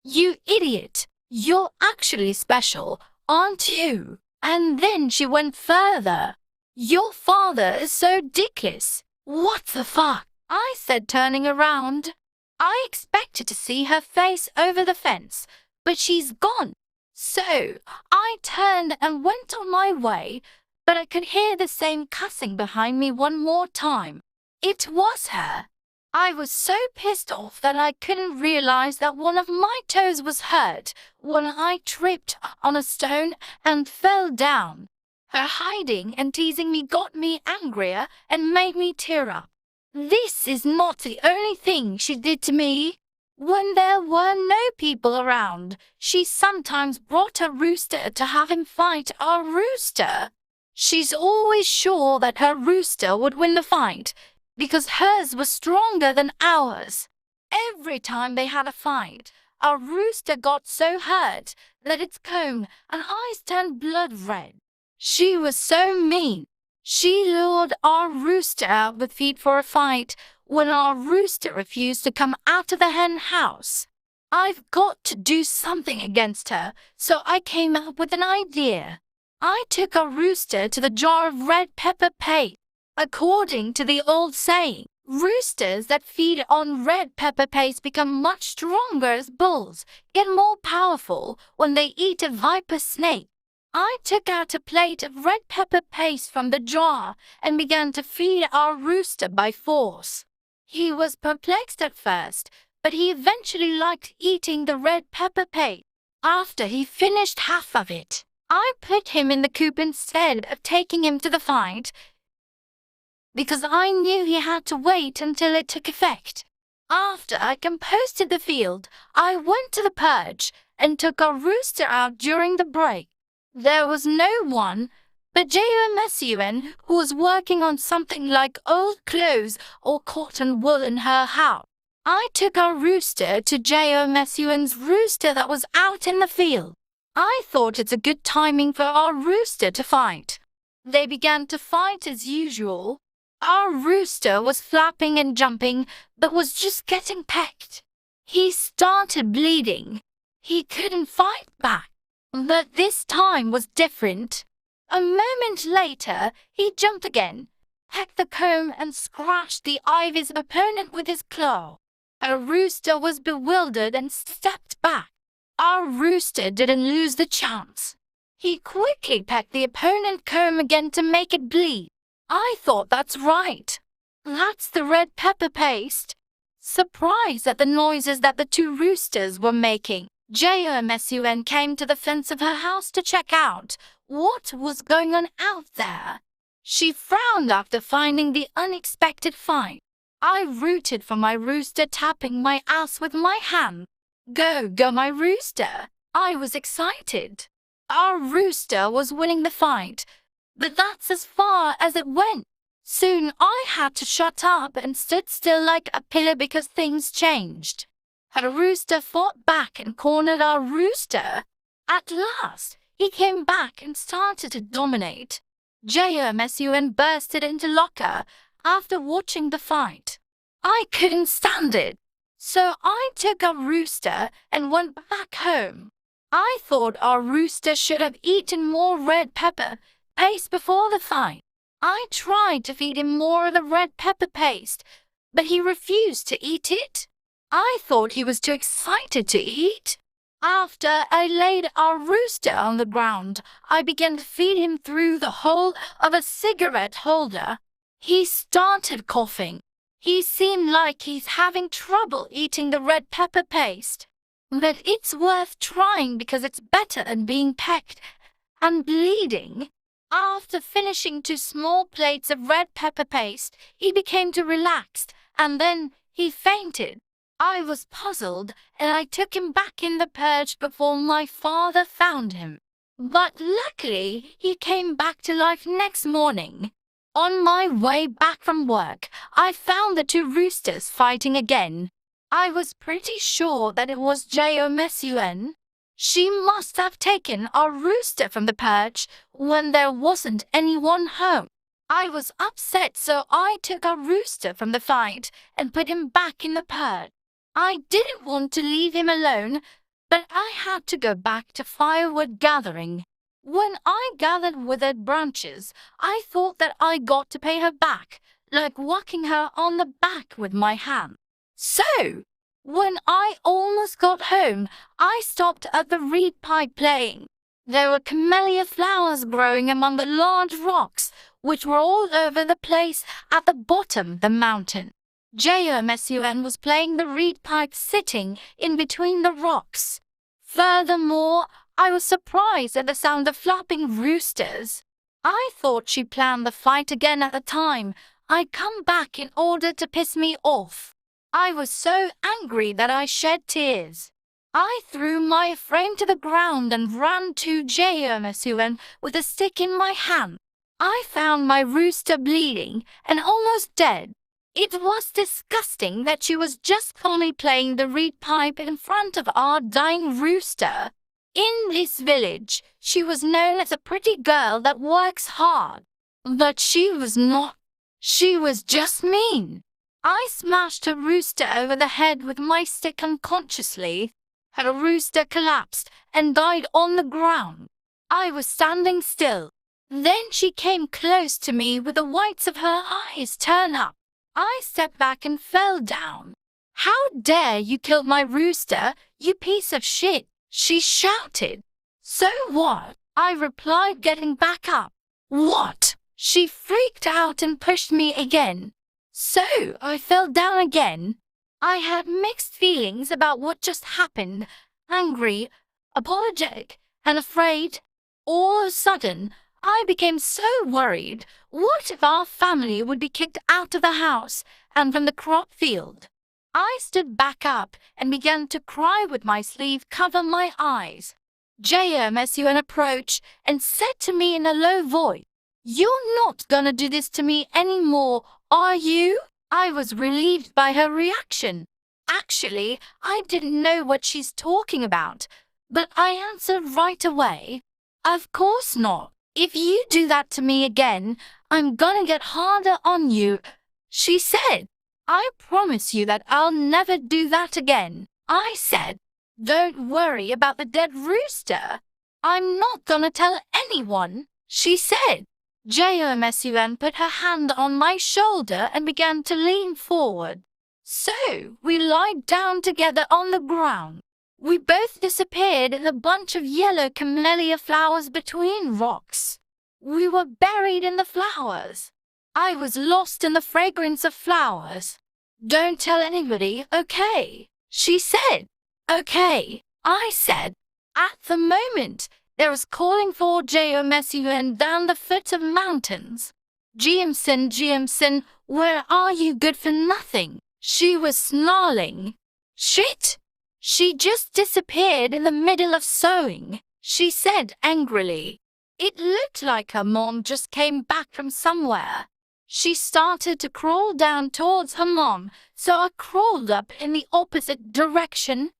You idiot! You're actually special, aren't you? And then she went further. Your father is so dickless. What the fuck? I said, turning around. I expected to see her face over the fence, but she's gone. So I turned and went on my way, but I could hear the same cussing behind me one more time. It was her. I was so pissed off that I couldn't realize that one of my toes was hurt when I tripped on a stone and fell down. Her hiding and teasing me got me angrier and made me tear up. This is not the only thing she did to me. When there were no people around, she sometimes brought her rooster to have him fight our rooster. She's always sure that her rooster would win the fight, because hers was stronger than ours. Every time they had a fight, our rooster got so hurt that its comb and eyes turned blood red. She was so mean. She lured our rooster out with feet for a fight when our rooster refused to come out of the hen house. I've got to do something against her, so I came up with an idea. I took our rooster to the jar of red pepper paste. According to the old saying, roosters that feed on red pepper paste become much stronger as bulls, get more powerful when they eat a viper snake. I took out a plate of red pepper paste from the jar and began to feed our rooster by force. He was perplexed at first, but he eventually liked eating the red pepper paste. After he finished half of it, I put him in the coop instead of taking him to the fight, because I knew he had to wait until it took effect. After I composted the field, I went to the perch and took our rooster out during the break. There was no one but Jae-Mesuan, who was working on something like old clothes or cotton wool in her house. I took our rooster to Jae-Mesuan's rooster that was out in the field. I thought it's a good timing for our rooster to fight. They began to fight as usual. Our rooster was flapping and jumping, but was just getting pecked. He started bleeding. He couldn't fight back. But this time was different. A moment later, he jumped again, pecked the comb and scratched the eye of his opponent with his claw. Our rooster was bewildered and stepped back. Our rooster didn't lose the chance. He quickly pecked the opponent's comb again to make it bleed. I thought, that's right. That's the red pepper paste. Surprised at the noises that the two roosters were making, Jae-Mesuan came to the fence of her house to check out what was going on out there. She frowned after finding the unexpected fight. I rooted for my rooster, tapping my ass with my hand. Go, go, my rooster! I was excited. Our rooster was winning the fight, but that's as far as it went. Soon I had to shut up and stood still like a pillar because things changed. Her rooster fought back and cornered our rooster. At last, he came back and started to dominate. Jae-Mesuan bursted into laughter after watching the fight. I couldn't stand it, so I took our rooster and went back home. I thought our rooster should have eaten more red pepper paste before the fight. I tried to feed him more of the red pepper paste, but he refused to eat it. I thought he was too excited to eat. After I laid our rooster on the ground, I began to feed him through the hole of a cigarette holder. He started coughing. He seemed like he's having trouble eating the red pepper paste. But it's worth trying because it's better than being pecked and bleeding. After finishing 2 small plates of red pepper paste, he became too relaxed, and then he fainted. I was puzzled, and I took him back in the perch before my father found him. But luckily, he came back to life next morning. On my way back from work, I found the 2 roosters fighting again. I was pretty sure that it was Jae-Mesuan. She must have taken our rooster from the perch when there wasn't anyone home. I was upset, so I took our rooster from the fight and put him back in the perch. I didn't want to leave him alone, but I had to go back to firewood gathering. When I gathered withered branches, I thought that I got to pay her back, like whacking her on the back with my hand. So, when I almost got home, I stopped at the reed pipe playing. There were camellia flowers growing among the large rocks, which were all over the place at the bottom of the mountain. Jae-Sun was playing the reed pipe sitting in between the rocks. Furthermore, I was surprised at the sound of flapping roosters. I thought she planned the fight again at the time I'd come back in order to piss me off. I was so angry that I shed tears. I threw my frame to the ground and ran to Jae-Sun with a stick in my hand. I found my rooster bleeding and almost dead. It was disgusting that she was just calmly playing the reed pipe in front of our dying rooster. In this village, she was known as a pretty girl that works hard. But she was not. She was just mean. I smashed her rooster over the head with my stick unconsciously. Her rooster collapsed and died on the ground. I was standing still. Then she came close to me with the whites of her eyes turned up. I stepped back and fell down. "How dare you kill my rooster, you piece of shit!" she shouted. "So what?" I replied, getting back up. "What?" She freaked out and pushed me again. So I fell down again. I had mixed feelings about what just happened, angry, apologetic, and afraid. All of a sudden, I became so worried. What if our family would be kicked out of the house and from the crop field? I stood back up and began to cry with my sleeve covered my eyes. Jae-Sun approached and said to me in a low voice, "You're not gonna do this to me anymore, are you?" I was relieved by her reaction. Actually, I didn't know what she's talking about, but I answered right away, "Of course not. If you do that to me again, I'm gonna get harder on you," she said. "I promise you that I'll never do that again," I said. "Don't worry about the dead rooster. I'm not gonna tell anyone," she said. Jae-Sun put her hand on my shoulder and began to lean forward. So we lied down together on the ground. We both disappeared in a bunch of yellow camellia flowers between rocks. We were buried in the flowers. I was lost in the fragrance of flowers. "Don't tell anybody, okay?" she said. "Okay," I said. At the moment, there was calling for Jae-Sun down the foot of mountains. Jae-Sun, where are you, good for nothing?" She was snarling. "Shit! She just disappeared in the middle of sewing," she said angrily. It looked like her mom just came back from somewhere. She started to crawl down towards her mom, so I crawled up in the opposite direction.